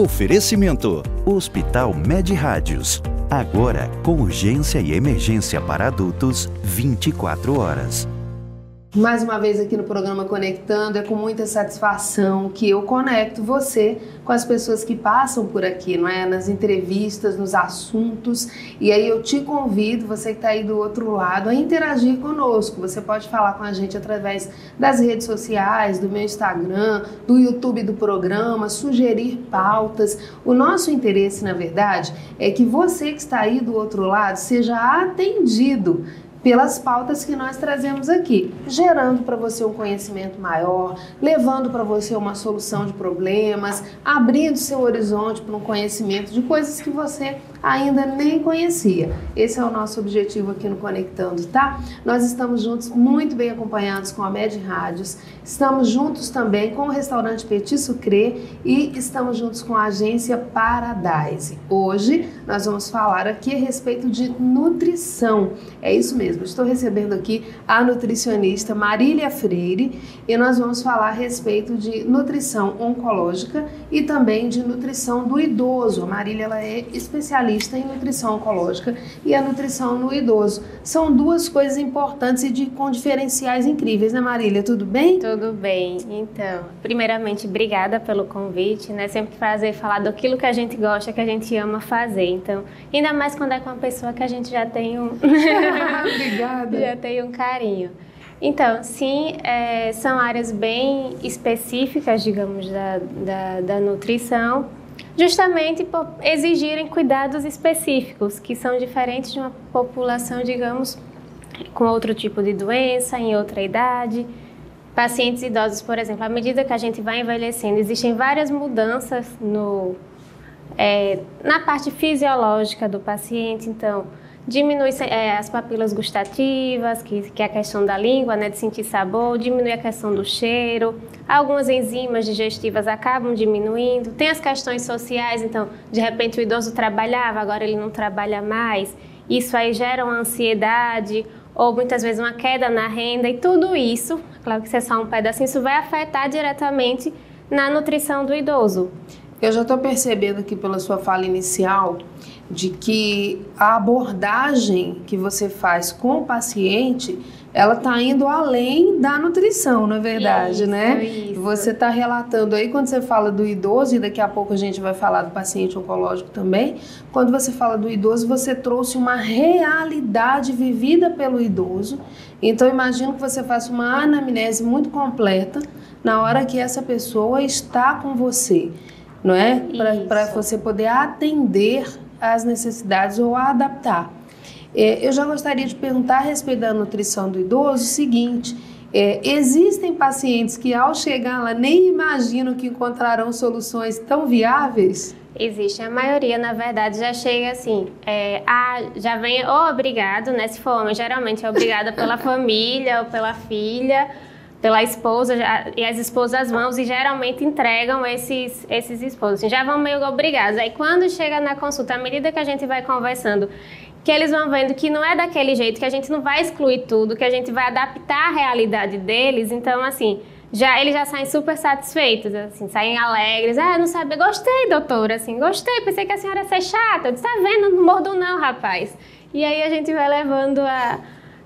Oferecimento: Hospital Med Rádios. Agora, com urgência e emergência para adultos, 24 horas. Mais uma vez aqui no programa Conectando, é com muita satisfação que eu conecto você com as pessoas que passam por aqui, não é? Nas entrevistas, nos assuntos. E aí eu te convido, você que está aí do outro lado, a interagir conosco. Você pode falar com a gente através das redes sociais, do meu Instagram, do YouTube do programa, sugerir pautas. O nosso interesse, na verdade, é que você que está aí do outro lado seja atendido pelas pautas que nós trazemos aqui, gerando para você um conhecimento maior, levando para você uma solução de problemas, abrindo seu horizonte para um conhecimento de coisas que você ainda nem conhecia. Esse é o nosso objetivo aqui no Conectando, tá? Nós estamos juntos, muito bem acompanhados com a Med Rádios, estamos juntos também com o restaurante Petit Sucré e estamos juntos com a agência Paradise. Hoje nós vamos falar aqui a respeito de nutrição. É isso mesmo. Estou recebendo aqui a nutricionista Marília Freire e nós vamos falar a respeito de nutrição oncológica e também de nutrição do idoso. A Marília ela é especialista em nutrição oncológica e a nutrição no idoso. São duas coisas importantes e com diferenciais incríveis, né, Marília? Tudo bem? Tudo bem. Então, primeiramente, obrigada pelo convite, né? Sempre prazer falar daquilo que a gente gosta, que a gente ama fazer. Então, ainda mais quando é com uma pessoa que a gente já tem um... Obrigada. Já tem um carinho. Então, sim, são áreas bem específicas, digamos, da nutrição, justamente por exigirem cuidados específicos, que são diferentes de uma população, digamos, com outro tipo de doença, em outra idade. Pacientes idosos, por exemplo, à medida que a gente vai envelhecendo, existem várias mudanças na parte fisiológica do paciente, então diminui as papilas gustativas, que é a questão da língua, né, de sentir sabor, diminui a questão do cheiro, algumas enzimas digestivas acabam diminuindo, tem as questões sociais, então de repente o idoso trabalhava, agora ele não trabalha mais, isso aí gera uma ansiedade ou muitas vezes uma queda na renda e tudo isso, claro que isso é só um pedacinho, isso vai afetar diretamente na nutrição do idoso. Eu já estou percebendo aqui pela sua fala inicial de que a abordagem que você faz com o paciente, ela está indo além da nutrição, não é verdade, isso, né? Isso. Você está relatando aí, quando você fala do idoso, e daqui a pouco a gente vai falar do paciente oncológico também, quando você fala do idoso, você trouxe uma realidade vivida pelo idoso. Então, imagino que você faça uma anamnese muito completa na hora que essa pessoa está com você, não é? Para você poder atender às necessidades ou adaptar. Eu já gostaria de perguntar a respeito da nutrição do idoso o seguinte: existem pacientes que ao chegar lá nem imaginam que encontrarão soluções tão viáveis? Existe, a maioria na verdade já chega assim, já vem obrigado, né, se for homem, geralmente é obrigada pela família ou pela filha, pela esposa, e as esposas vão e geralmente entregam esses esposos, assim, já vão meio obrigados. Aí quando chega na consulta, à medida que a gente vai conversando, que eles vão vendo que não é daquele jeito, que a gente não vai excluir tudo, que a gente vai adaptar a realidade deles, então assim, eles já saem super satisfeitos, assim, saem alegres. Não sabia, gostei, doutora, assim, gostei, pensei que a senhora ia ser chata. Eu disse, tá vendo, não mordo não, rapaz. E aí a gente vai levando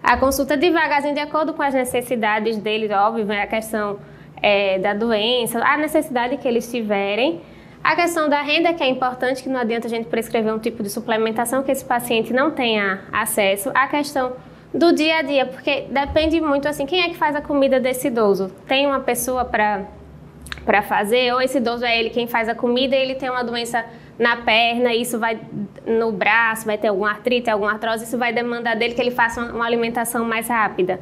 a consulta devagarzinho, de acordo com as necessidades deles, óbvio, né? A questão da doença, a necessidade que eles tiverem. A questão da renda, que é importante, que não adianta a gente prescrever um tipo de suplementação que esse paciente não tenha acesso. A questão do dia a dia, porque depende muito, assim, quem é que faz a comida desse idoso? Tem uma pessoa para fazer, ou esse idoso é ele quem faz a comida e ele tem uma doença na perna, isso vai no braço, vai ter alguma artrite, alguma artrose, isso vai demandar dele que ele faça uma alimentação mais rápida.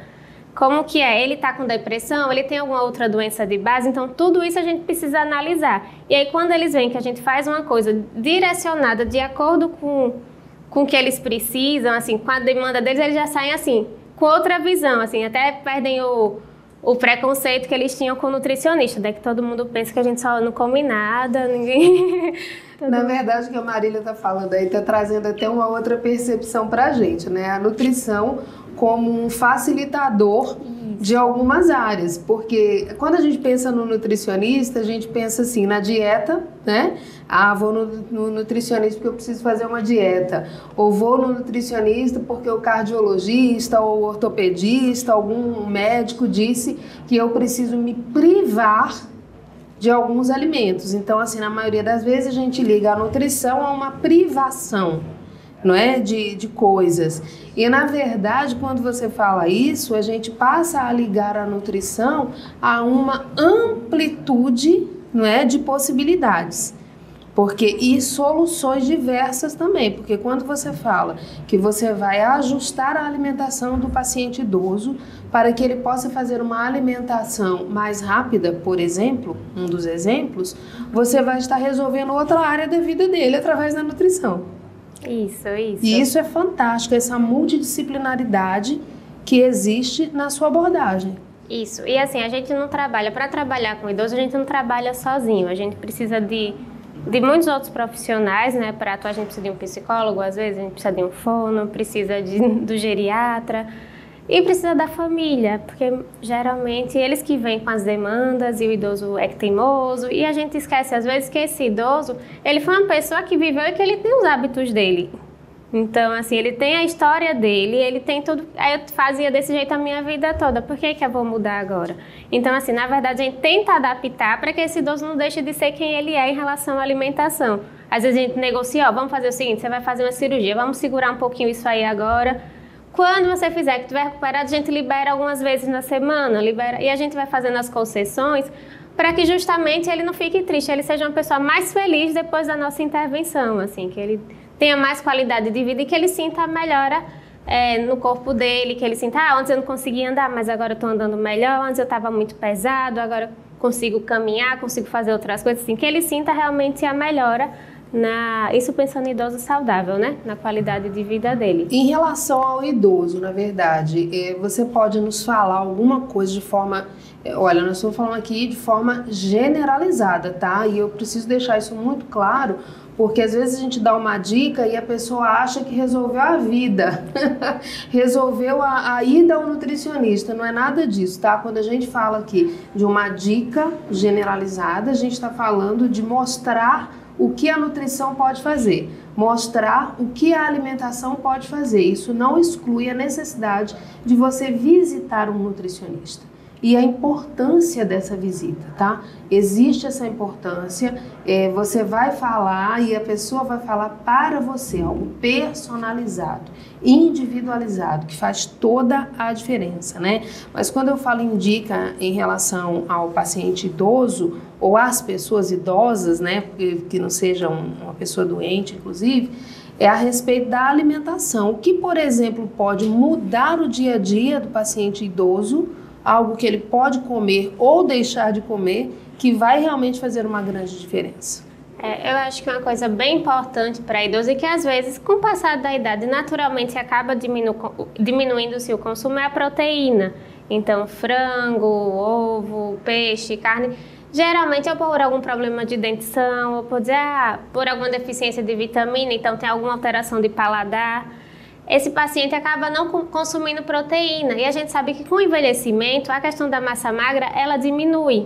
Como que é? Ele está com depressão, ele tem alguma outra doença de base, então tudo isso a gente precisa analisar. E aí quando eles veem que a gente faz uma coisa direcionada de acordo com o que eles precisam, assim, com a demanda deles, eles já saem assim, com outra visão, assim, até perdem o preconceito que eles tinham com o nutricionista, daí que todo mundo pensa que a gente só não come nada, ninguém... Na verdade, o que a Marília está falando aí está trazendo até uma outra percepção para a gente, né? A nutrição como um facilitador de algumas áreas, porque quando a gente pensa no nutricionista, a gente pensa assim, na dieta, né? Ah, vou no nutricionista porque eu preciso fazer uma dieta, ou vou no nutricionista porque o cardiologista ou o ortopedista, algum médico disse que eu preciso me privar de alguns alimentos. Então, assim, na maioria das vezes a gente liga a nutrição a uma privação, não é? De coisas. E, na verdade, quando você fala isso, a gente passa a ligar a nutrição a uma amplitude, não é? De possibilidades. E soluções diversas também, porque quando você fala que você vai ajustar a alimentação do paciente idoso para que ele possa fazer uma alimentação mais rápida, por exemplo, um dos exemplos, você vai estar resolvendo outra área da vida dele através da nutrição. Isso. E isso é fantástico, essa multidisciplinaridade que existe na sua abordagem. Isso, e assim, a gente não trabalha, para trabalhar com idoso, a gente não trabalha sozinho, a gente precisa de muitos outros profissionais, né? Para atuar, a gente precisa de um psicólogo, às vezes a gente precisa de um fono, precisa do geriatra e precisa da família, porque geralmente eles que vêm com as demandas e o idoso é teimoso, e a gente esquece às vezes que esse idoso, ele foi uma pessoa que viveu e que ele tem os hábitos dele. Então, assim, ele tem a história dele, ele tem tudo. Aí eu fazia desse jeito a minha vida toda, por que eu vou mudar agora? Então, assim, na verdade, a gente tenta adaptar para que esse idoso não deixe de ser quem ele é em relação à alimentação. Às vezes a gente negocia, ó, vamos fazer o seguinte, você vai fazer uma cirurgia, vamos segurar um pouquinho isso aí agora. Quando você fizer, que estiver recuperado, a gente libera algumas vezes na semana, e a gente vai fazendo as concessões para que justamente ele não fique triste, ele seja uma pessoa mais feliz depois da nossa intervenção, assim, que ele tenha mais qualidade de vida e que ele sinta a melhora no corpo dele, que ele sinta, antes eu não conseguia andar, mas agora eu estou andando melhor, antes eu estava muito pesado, agora consigo caminhar, consigo fazer outras coisas, assim, que ele sinta realmente a melhora, isso pensando em idoso saudável, né? Na qualidade de vida dele. Em relação ao idoso, na verdade, você pode nos falar alguma coisa de forma... Olha, nós estamos falando aqui de forma generalizada, tá? E eu preciso deixar isso muito claro, porque às vezes a gente dá uma dica e a pessoa acha que resolveu a vida, resolveu a ida ao nutricionista, não é nada disso, tá? Quando a gente fala aqui de uma dica generalizada, a gente está falando de mostrar o que a nutrição pode fazer, mostrar o que a alimentação pode fazer. Isso não exclui a necessidade de você visitar um nutricionista. E a importância dessa visita, tá? Existe essa importância, você vai falar e a pessoa vai falar para você, algo personalizado, individualizado, que faz toda a diferença, né? Mas quando eu falo em dica em relação ao paciente idoso ou às pessoas idosas, né? Que não seja uma pessoa doente, inclusive, é a respeito da alimentação. O que, por exemplo, pode mudar o dia a dia do paciente idoso, algo que ele pode comer ou deixar de comer, que vai realmente fazer uma grande diferença. Eu acho que uma coisa bem importante para idoso e que às vezes, com o passar da idade, naturalmente acaba diminuindo-se o consumo é a proteína. Então, frango, ovo, peixe, carne, geralmente é por algum problema de dentição, ou por alguma deficiência de vitamina, então tem alguma alteração de paladar. Esse paciente acaba não consumindo proteína e a gente sabe que com o envelhecimento a questão da massa magra ela diminui.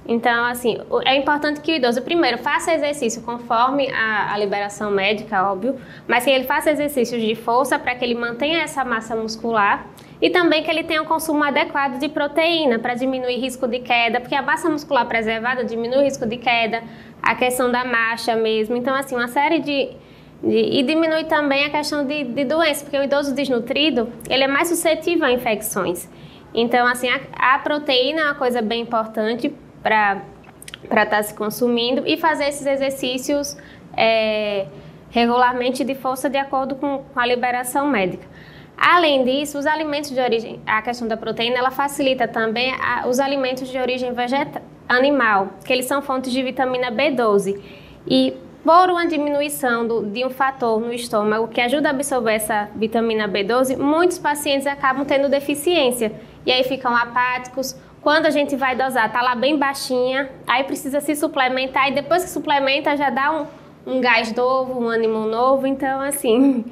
Então, assim, é importante que o idoso primeiro faça exercício conforme a liberação médica, óbvio, mas que ele faça exercícios de força para que ele mantenha essa massa muscular e também que ele tenha um consumo adequado de proteína para diminuir risco de queda, porque a massa muscular preservada diminui o risco de queda, a questão da marcha mesmo. Então, assim, uma série e diminui também a questão de doença, porque o idoso desnutrido, ele é mais suscetível a infecções. Então, assim, a proteína é uma coisa bem importante para estar se consumindo e fazer esses exercícios regularmente de força de acordo com a liberação médica. Além disso, os alimentos de origem, a questão da proteína, ela facilita também os alimentos de origem animal, que eles são fontes de vitamina B12. E por uma diminuição de um fator no estômago que ajuda a absorver essa vitamina B12, muitos pacientes acabam tendo deficiência e aí ficam apáticos. Quando a gente vai dosar, está lá bem baixinha, aí precisa se suplementar e depois que suplementa já dá um gás novo, um ânimo novo. Então, assim,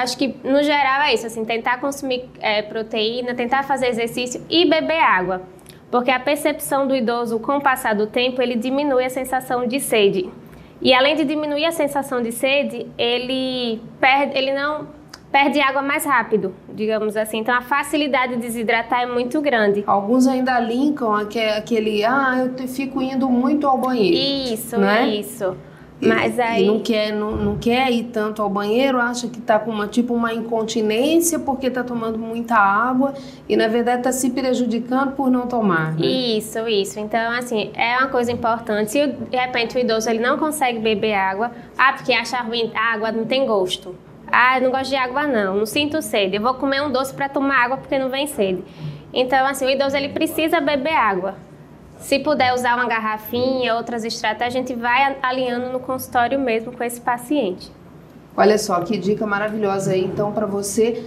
Acho que, no geral, é isso, assim, tentar consumir proteína, tentar fazer exercício e beber água. Porque a percepção do idoso, com o passar do tempo, ele diminui a sensação de sede. E além de diminuir a sensação de sede, ele não perde água mais rápido, digamos assim. Então, a facilidade de desidratar é muito grande. Alguns ainda linkam aquele, eu fico indo muito ao banheiro. Isso, né? isso. Mas aí... E não quer ir tanto ao banheiro, acha que está com uma incontinência porque está tomando muita água e, na verdade, está se prejudicando por não tomar. Né? Isso. Então, assim, é uma coisa importante. Se, de repente, o idoso ele não consegue beber água, porque acha ruim, a água não tem gosto. Eu não gosto de água, não sinto sede. Eu vou comer um doce para tomar água porque não vem sede. Então, assim, o idoso ele precisa beber água. Se puder usar uma garrafinha, outras estratégias, a gente vai alinhando no consultório mesmo com esse paciente. Olha só, que dica maravilhosa aí, então, para você,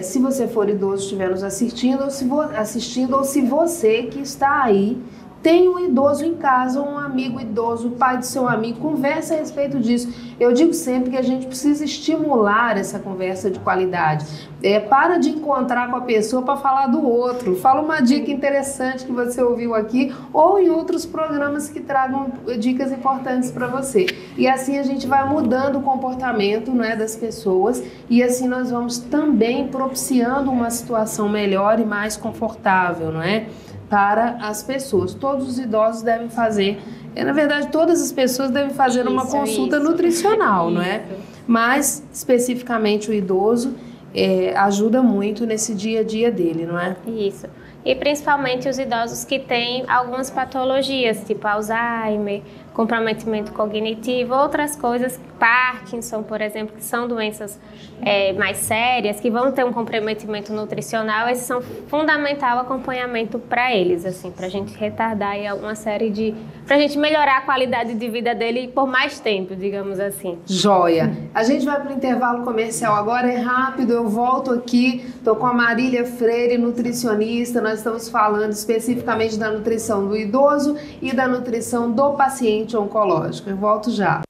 se você for idoso, estiver nos assistindo, ou se você que está aí, tem um idoso em casa, um amigo idoso, o pai do seu amigo, conversa a respeito disso. Eu digo sempre que a gente precisa estimular essa conversa de qualidade. Para de encontrar com a pessoa para falar do outro. Fala uma dica interessante que você ouviu aqui ou em outros programas que tragam dicas importantes para você. E assim a gente vai mudando o comportamento, né, das pessoas e assim nós vamos também propiciando uma situação melhor e mais confortável, não é? Para as pessoas. Todos os idosos devem fazer, na verdade, todas as pessoas devem fazer uma consulta nutricional, não é? Mas, especificamente, o idoso ajuda muito nesse dia a dia dele, não é? Isso. E principalmente os idosos que têm algumas patologias, tipo Alzheimer, comprometimento cognitivo, outras coisas, Parkinson, por exemplo, que são doenças mais sérias, que vão ter um comprometimento nutricional, esses são fundamental acompanhamento para eles, assim, para a gente retardar aí uma série de... para a gente melhorar a qualidade de vida dele por mais tempo, digamos assim. Joia! A gente vai para o intervalo comercial agora, é rápido, eu volto aqui, estou com a Marília Freire, nutricionista, nós estamos falando especificamente da nutrição do idoso e da nutrição do paciente oncológico. Eu volto já.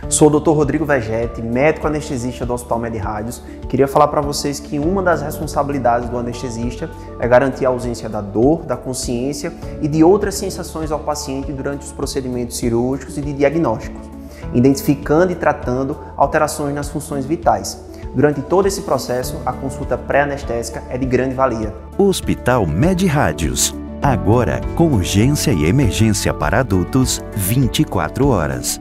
Sou o Dr. Rodrigo Vegetti, médico anestesista do Hospital Med-Radios. Queria falar para vocês que uma das responsabilidades do anestesista é garantir a ausência da dor, da consciência e de outras sensações ao paciente durante os procedimentos cirúrgicos e de diagnósticos, identificando e tratando alterações nas funções vitais. Durante todo esse processo, a consulta pré-anestésica é de grande valia. Hospital Med-Radios. Agora com urgência e emergência para adultos, 24 horas.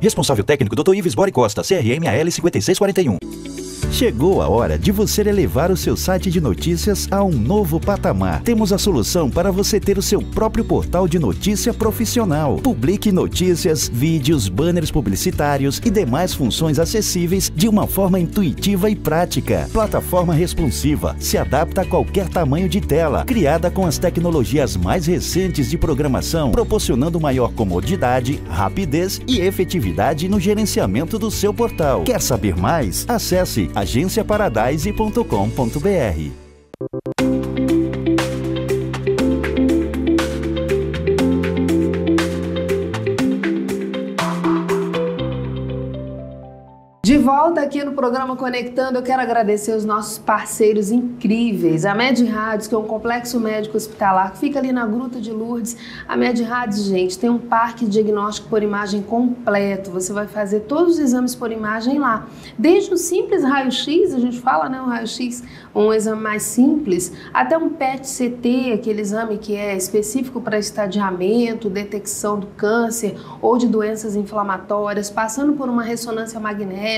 Responsável técnico Dr. Ives Bori Costa, CRM-AL 5641. Chegou a hora de você elevar o seu site de notícias a um novo patamar. Temos a solução para você ter o seu próprio portal de notícia profissional. Publique notícias, vídeos, banners publicitários e demais funções acessíveis de uma forma intuitiva e prática. Plataforma responsiva, se adapta a qualquer tamanho de tela, criada com as tecnologias mais recentes de programação, proporcionando maior comodidade, rapidez e efetividade no gerenciamento do seu portal. Quer saber mais? Acesse agenciaparadise.com.br. De volta aqui no programa Conectando, eu quero agradecer os nossos parceiros incríveis. A Med-Radios, que é um complexo médico hospitalar que fica ali na Gruta de Lourdes. A Med-Radios, gente, tem um parque diagnóstico por imagem completo. Você vai fazer todos os exames por imagem lá. Desde o simples raio-x, a gente fala, né, um raio-x, um exame mais simples, até um PET-CT, aquele exame que é específico para estadiamento, detecção do câncer ou de doenças inflamatórias, passando por uma ressonância magnética.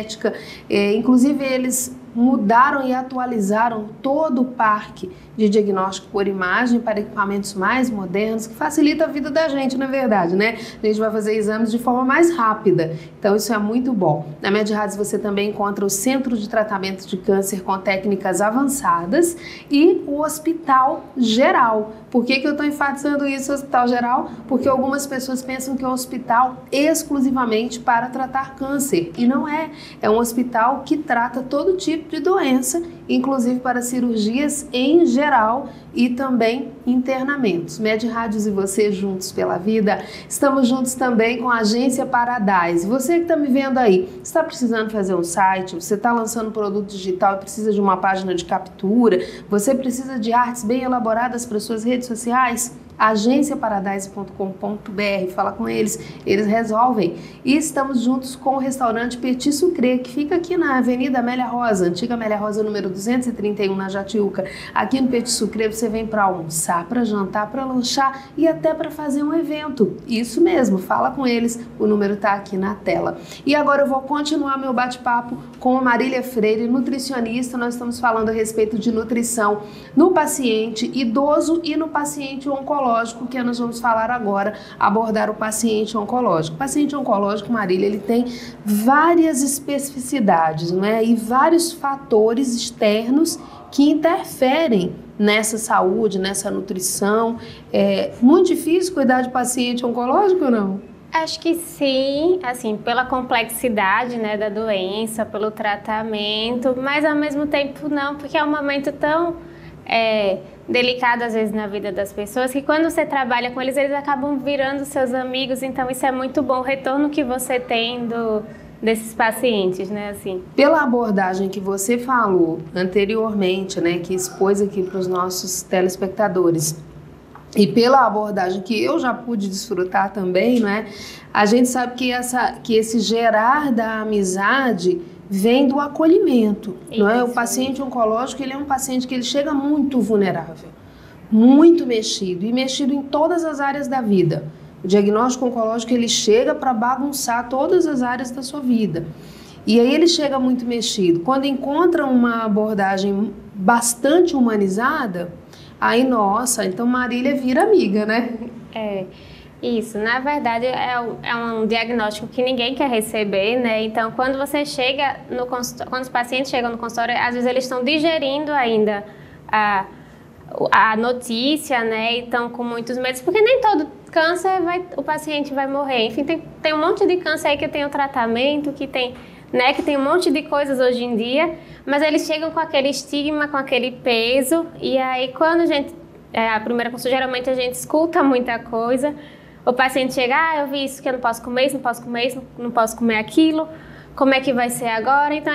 Inclusive eles mudaram e atualizaram todo o parque de diagnóstico por imagem para equipamentos mais modernos, que facilita a vida da gente, na verdade, né? A gente vai fazer exames de forma mais rápida, então isso é muito bom. Na Med-Radios você também encontra o Centro de Tratamento de Câncer com técnicas avançadas e o Hospital Geral. Por que eu estou enfatizando isso, Hospital Geral? Porque algumas pessoas pensam que é um hospital exclusivamente para tratar câncer, e não é. É um hospital que trata todo tipo de doença, inclusive para cirurgias em geral, e também internamentos. Med Rádios e você juntos pela vida. Estamos juntos também com a Agência Paradise. Você que está me vendo aí, está precisando fazer um site, você está lançando um produto digital e precisa de uma página de captura, você precisa de artes bem elaboradas para suas redes sociais? agenciaparadise.com.br, fala com eles resolvem. E estamos juntos com o restaurante Petit Sucre, que fica aqui na Avenida Amélia Rosa, antiga Amélia Rosa, número 231, na Jatiuca. Aqui no Petit Sucre você vem para almoçar, para jantar, para lanchar e até para fazer um evento. Isso mesmo, fala com eles, o número está aqui na tela. E agora eu vou continuar meu bate-papo com a Marília Freire, nutricionista. Nós estamos falando a respeito de nutrição no paciente idoso e no paciente oncológico, que nós vamos falar agora, abordar o paciente oncológico. O paciente oncológico, Marília, ele tem várias especificidades, né? E vários fatores externos que interferem nessa saúde, nessa nutrição. É muito difícil cuidar de paciente oncológico ou não? Acho que sim, assim, pela complexidade, né, da doença, pelo tratamento, mas ao mesmo tempo não, porque é um momento tão delicado às vezes na vida das pessoas, que quando você trabalha com eles, eles acabam virando seus amigos, então isso é muito bom, o retorno que você tem desses pacientes, né, assim. Pela abordagem que você falou anteriormente, né, que expôs aqui para os nossos telespectadores, e pela abordagem que eu já pude desfrutar também, né, a gente sabe que esse gerar da amizade vem do acolhimento, não é? O paciente oncológico, ele é um paciente que ele chega muito vulnerável, muito mexido, e mexido em todas as áreas da vida. O diagnóstico oncológico, ele chega para bagunçar todas as áreas da sua vida. E aí ele chega muito mexido. Quando encontra uma abordagem bastante humanizada, aí, nossa, então Marília vira amiga, né? Isso, na verdade é um diagnóstico que ninguém quer receber, né? Então, quando você chega no consultório, quando os pacientes chegam no consultório, às vezes eles estão digerindo ainda a notícia, né? E estão com muitos medos, porque nem todo câncer o paciente vai morrer. Enfim, tem um monte de câncer aí que tem o tratamento, que tem um monte de coisas hoje em dia, mas eles chegam com aquele estigma, com aquele peso, e aí quando a primeira consulta, geralmente a gente escuta muita coisa. O paciente chega, eu vi isso, que eu não posso comer isso, não posso comer isso, não posso comer aquilo, como é que vai ser agora? Então,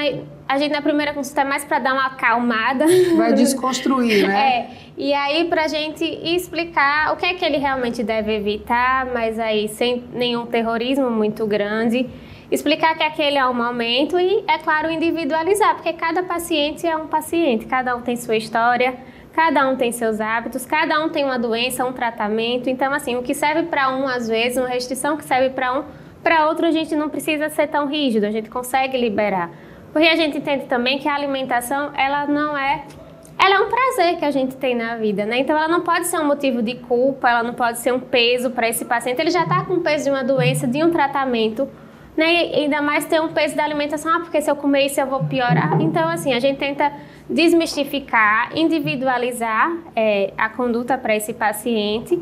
a gente na primeira consulta é mais para dar uma acalmada. Vai desconstruir, né? E aí pra gente explicar o que é que ele realmente deve evitar, mas aí sem nenhum terrorismo muito grande. Explicar que aquele é o momento e, é claro, individualizar, porque cada paciente é um paciente, cada um tem sua história, cada um tem seus hábitos, cada um tem uma doença, um tratamento. Então, assim, o que serve para um, às vezes, uma restrição que serve para um, para outro a gente não precisa ser tão rígido, a gente consegue liberar. Porque a gente entende também que a alimentação, ela é um prazer que a gente tem na vida, né? Então, ela não pode ser um motivo de culpa, ela não pode ser um peso para esse paciente. Ele já está com o peso de uma doença, de um tratamento, né? E ainda mais ter um peso da alimentação, porque se eu comer isso eu vou piorar. Então, assim, a gente tenta desmistificar, individualizar a conduta para esse paciente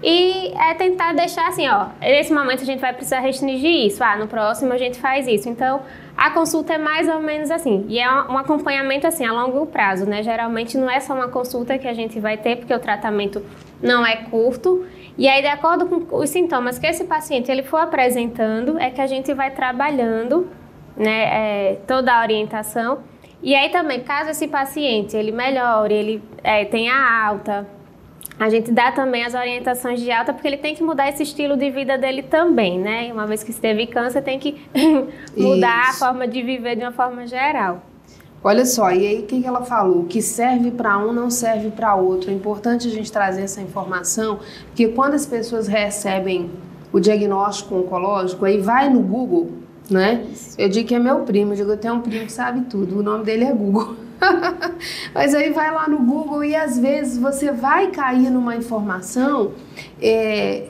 e tentar deixar assim, nesse momento a gente vai precisar restringir isso, no próximo a gente faz isso. Então, a consulta é mais ou menos assim, e é um acompanhamento assim a longo prazo, né? Geralmente não é só uma consulta que a gente vai ter, porque o tratamento não é curto, e aí de acordo com os sintomas que esse paciente ele for apresentando, é que a gente vai trabalhando, né, toda a orientação. E aí também, caso esse paciente ele melhore, ele tenha alta, a gente dá também as orientações de alta, porque ele tem que mudar esse estilo de vida dele também, né? Uma vez que teve câncer, tem que mudar a forma de viver de uma forma geral. Olha só, e aí o que ela falou? O que serve para um não serve para outro. É importante a gente trazer essa informação, porque quando as pessoas recebem o diagnóstico oncológico, aí vai no Google, né? Eu digo que é meu primo, eu tenho um primo que sabe tudo, o nome dele é Google. Mas aí vai lá no Google e às vezes você vai cair numa informação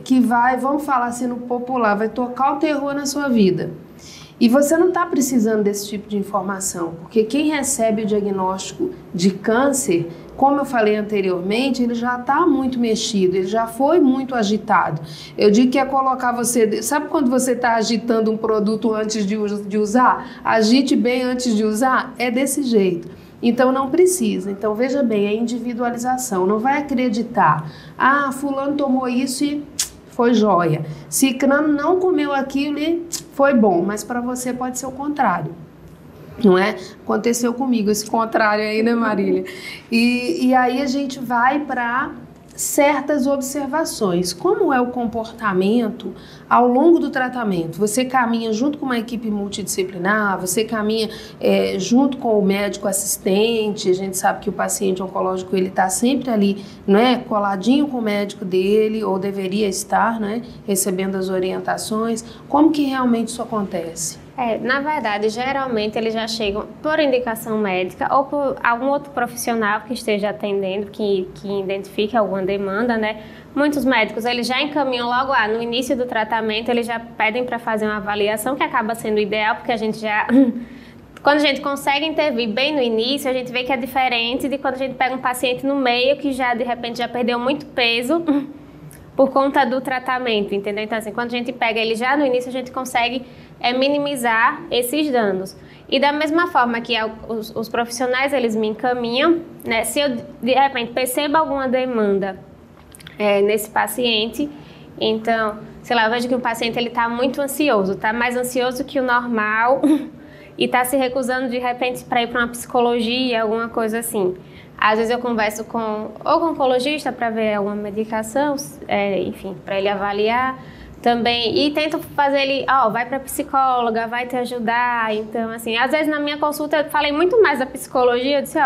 que vai, vamos falar assim no popular, vai tocar o terror na sua vida. E você não está precisando desse tipo de informação, porque quem recebe o diagnóstico de câncer, como eu falei anteriormente, ele já está muito mexido, ele já foi muito agitado. Eu digo que é colocar você... Sabe quando você está agitando um produto antes de usar? Agite bem antes de usar? É desse jeito. Então não precisa. Então veja bem, a individualização. Não vai acreditar, fulano tomou isso e foi joia. Ciclano não comeu aquilo e foi bom, mas para você pode ser o contrário. Não é? Aconteceu comigo esse contrário aí, né, Marília? E aí a gente vai para certas observações. Como é o comportamento ao longo do tratamento? Você caminha junto com uma equipe multidisciplinar, você caminha junto com o médico assistente, a gente sabe que o paciente oncológico ele está sempre ali, né, coladinho com o médico dele, ou deveria estar, né, recebendo as orientações. Como que realmente isso acontece? Na verdade, geralmente eles já chegam por indicação médica ou por algum outro profissional que esteja atendendo, que identifique alguma demanda, né? Muitos médicos, eles já encaminham logo no início do tratamento, eles já pedem para fazer uma avaliação, que acaba sendo ideal, porque a gente já... Quando a gente consegue intervir bem no início, a gente vê que é diferente de quando a gente pega um paciente no meio que já, de repente, já perdeu muito peso por conta do tratamento, entendeu? Então, assim, quando a gente pega ele já no início, a gente consegue minimizar esses danos. E da mesma forma que os profissionais, eles me encaminham, né? Se eu, de repente, percebo alguma demanda nesse paciente, então, sei lá, eu vejo que o paciente está muito ansioso, está mais ansioso que o normal e está se recusando, de repente, para ir para uma psicologia, alguma coisa assim. Às vezes eu converso com o oncologista para ver alguma medicação, enfim, para ele avaliar também. E tento fazer ele, vai para psicóloga, vai te ajudar. Então, assim, às vezes na minha consulta eu falei muito mais da psicologia, eu disse,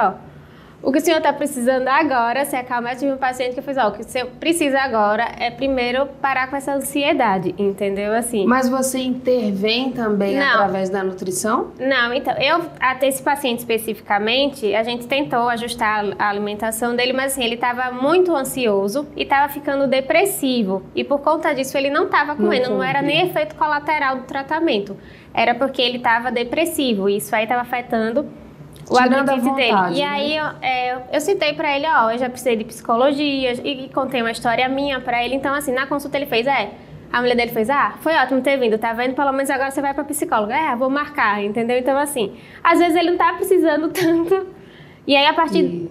o que o senhor está precisando agora, se acalmar, eu tive um paciente que fez, o que o senhor precisa agora é primeiro parar com essa ansiedade, entendeu? Assim. Mas você intervém também através da nutrição? Não, então, até esse paciente especificamente, a gente tentou ajustar a alimentação dele, mas assim, ele estava muito ansioso e estava ficando depressivo. E por conta disso, ele não estava comendo, não era nem efeito colateral do tratamento. Era porque ele estava depressivo, e isso aí estava afetando o apetite dele. E aí eu citei pra ele, eu já precisei de psicologia e contei uma história minha pra ele. Então, assim, na consulta ele fez, a mulher dele fez, foi ótimo ter vindo, tá vendo? Pelo menos agora você vai pra psicóloga. Vou marcar, entendeu? Então, assim, às vezes ele não tá precisando tanto. E aí, a partir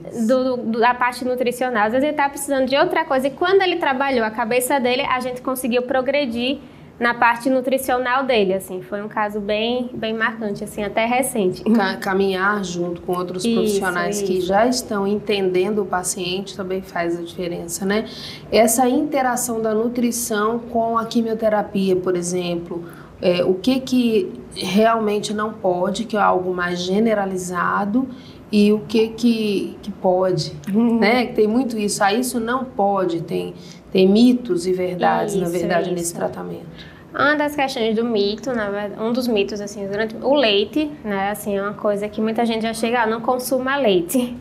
da parte nutricional, às vezes ele tá precisando de outra coisa. E quando ele trabalhou a cabeça dele, a gente conseguiu progredir na parte nutricional dele, assim, foi um caso bem marcante, assim, até recente. Caminhar junto com outros profissionais que já estão entendendo o paciente também faz a diferença, né? Essa interação da nutrição com a quimioterapia, por exemplo, o que realmente não pode, que é algo mais generalizado, e o que pode, né? Tem muito isso, isso não pode, tem mitos e verdades, na verdade, nesse tratamento. Uma das questões do mito, na verdade, um dos mitos, assim, durante o leite, né, assim, é uma coisa que muita gente já chega, não consuma leite.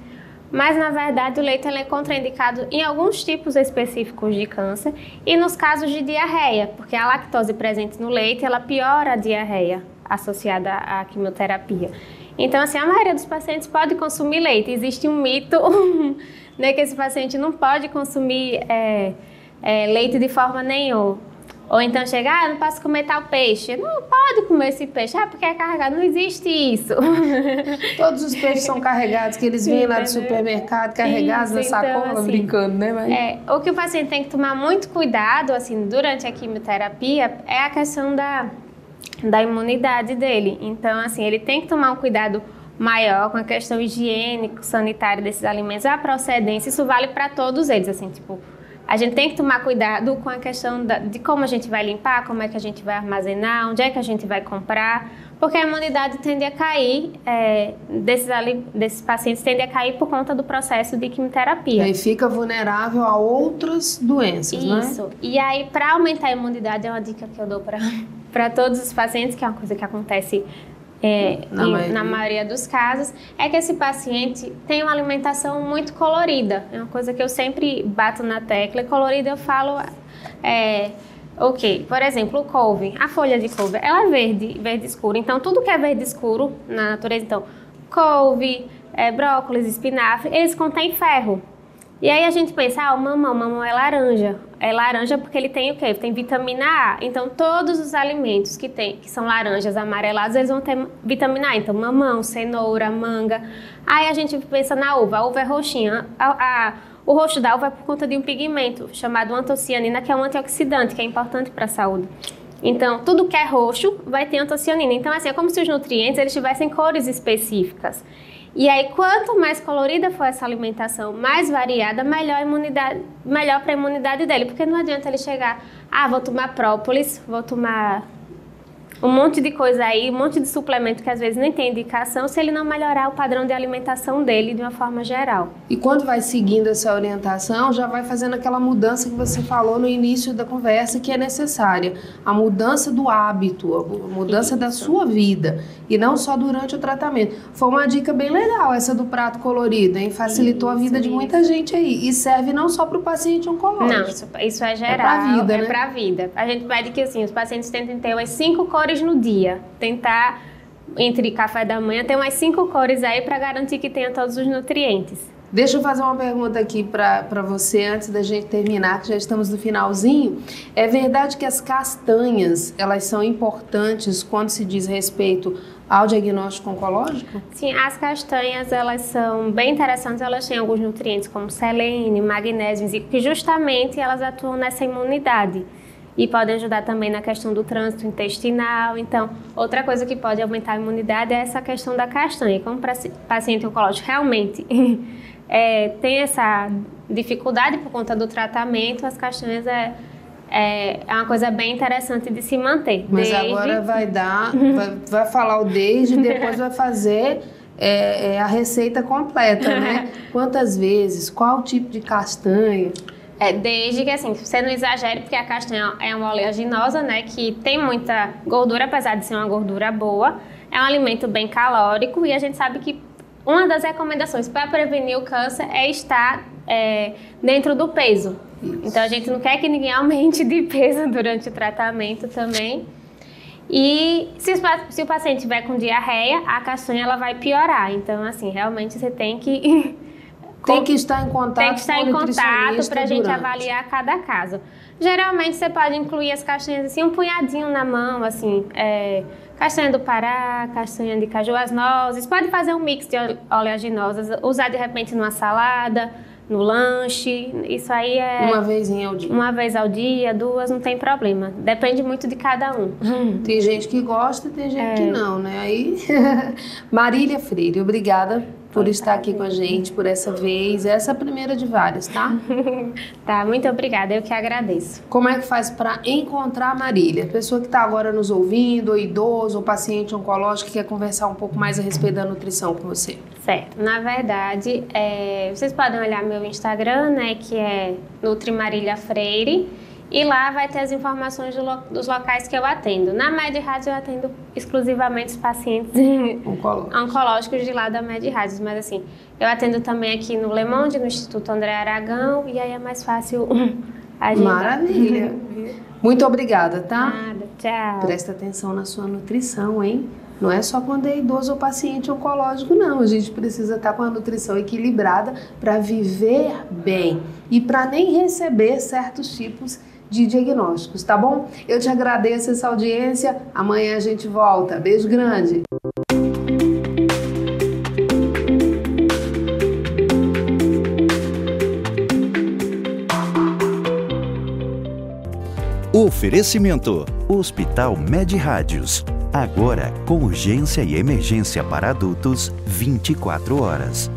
Mas, na verdade, o leite ele é contraindicado em alguns tipos específicos de câncer e nos casos de diarreia, porque a lactose presente no leite, ela piora a diarreia associada à quimioterapia. Então, assim, a maioria dos pacientes pode consumir leite. Existe um mito, né, que esse paciente não pode consumir leite de forma nenhuma. Ou então chega, não posso comer tal peixe. Não pode comer esse peixe, porque é carregado. Não existe isso. Todos os peixes são carregados, que eles vêm lá do supermercado, carregados na sacola, então, assim, brincando, né? Mas... o que o paciente tem que tomar muito cuidado, assim, durante a quimioterapia, é a questão da imunidade dele. Então, assim, ele tem que tomar um cuidado maior com a questão higiênico, sanitária desses alimentos, a procedência. Isso vale para todos eles, assim, tipo... A gente tem que tomar cuidado com a questão de como a gente vai limpar, como é que a gente vai armazenar, onde é que a gente vai comprar, porque a imunidade tende a cair, desses pacientes tende a cair por conta do processo de quimioterapia. E fica vulnerável a outras doenças, né? Isso. E aí, para aumentar a imunidade, é uma dica que eu dou para todos os pacientes, que é uma coisa que acontece na maioria dos casos, é que esse paciente tem uma alimentação muito colorida. É uma coisa que eu sempre bato na tecla. E colorida eu falo, por exemplo, o couve, a folha de couve, ela é verde escuro. Então, tudo que é verde escuro na natureza, então, couve, brócolis, espinafre, eles contêm ferro. E aí a gente pensa, o mamão é laranja. é laranja porque ele tem o quê? Tem vitamina A. Então, todos os alimentos que são laranjas amarelados, eles vão ter vitamina A. Então, mamão, cenoura, manga. Aí a gente pensa na uva. A uva é roxinha. O roxo da uva é por conta de um pigmento chamado antocianina, que é um antioxidante, que é importante para a saúde. Então, tudo que é roxo vai ter antocianina. Então, assim, é como se os nutrientes eles tivessem cores específicas. E aí, quanto mais colorida for essa alimentação, mais variada, melhor para a imunidade dele. Porque não adianta ele chegar, vou tomar própolis, vou tomar um monte de coisa aí, um monte de suplemento que às vezes nem tem indicação, se ele não melhorar o padrão de alimentação dele de uma forma geral. E quando vai seguindo essa orientação, já vai fazendo aquela mudança que você falou no início da conversa, que é necessária. A mudança do hábito, a mudança da sua vida, e não só durante o tratamento. Foi uma dica bem legal essa do prato colorido, hein? Facilitou a vida de muita gente aí. E serve não só para o paciente oncológico. Não, isso é geral. É para a vida, né? É para a vida. A gente pede que assim, os pacientes tentem ter umas 5 cores no dia. Tentar, entre café da manhã, ter umas 5 cores aí para garantir que tenha todos os nutrientes. Deixa eu fazer uma pergunta aqui para você antes da gente terminar, que já estamos no finalzinho. É verdade que as castanhas, elas são importantes quando se diz respeito ao diagnóstico oncológico? Sim, as castanhas, elas são bem interessantes, elas têm alguns nutrientes como selênio, magnésio, que justamente elas atuam nessa imunidade. E podem ajudar também na questão do trânsito intestinal. Então, outra coisa que pode aumentar a imunidade é essa questão da castanha. Como o paciente oncológico realmente tem essa dificuldade por conta do tratamento, as castanhas é uma coisa bem interessante de se manter. Mas agora vai falar o desde e depois vai fazer a receita completa, né? Quantas vezes, qual tipo de castanha? Desde que, assim, você não exagere, porque a castanha é uma oleaginosa, né, que tem muita gordura, apesar de ser uma gordura boa. É um alimento bem calórico e a gente sabe que uma das recomendações para prevenir o câncer é estar dentro do peso. Isso. Então, a gente não quer que ninguém aumente de peso durante o tratamento também. E se o paciente tiver com diarreia, a castanha ela vai piorar. Então, assim, realmente você tem que... Tem que estar em contato Tem que estar em contato para a gente durante. Avaliar cada caso. Geralmente você pode incluir as castanhas assim, um punhadinho na mão, assim, castanha do Pará, castanha de caju, as nozes. Pode fazer um mix de oleaginosas, usar de repente numa salada, no lanche. Isso aí é... Uma vezinha ao dia. Uma vez ao dia, 2, não tem problema. Depende muito de cada um. Tem gente que gosta e tem gente que não, né? Aí, Marília Freire, obrigada por estar aqui com a gente por essa vez. Essa é a primeira de várias, tá? Tá, muito obrigada. Eu que agradeço. Como é que faz para encontrar a Marília? Pessoa que está agora nos ouvindo, ou idoso, ou paciente oncológico que quer conversar um pouco mais a respeito da nutrição com você. Certo. Na verdade, vocês podem olhar meu Instagram, né, que é Nutrimarília Freire. E lá vai ter as informações dos locais que eu atendo. Na MedRádio eu atendo exclusivamente os pacientes oncológicos de lá da MedRádio. Mas assim, eu atendo também aqui no Le Monde, no Instituto André Aragão, e aí é mais fácil agendar. Maravilha. Muito obrigada, tá? Nada, tchau. Presta atenção na sua nutrição, hein? Não é só quando é idoso ou paciente oncológico, não. A gente precisa estar com a nutrição equilibrada para viver bem e para nem receber certos tipos de diagnósticos, tá bom? Eu te agradeço essa audiência. Amanhã a gente volta. Beijo grande. Oferecimento: Hospital MedRádios. Agora com urgência e emergência para adultos 24 horas.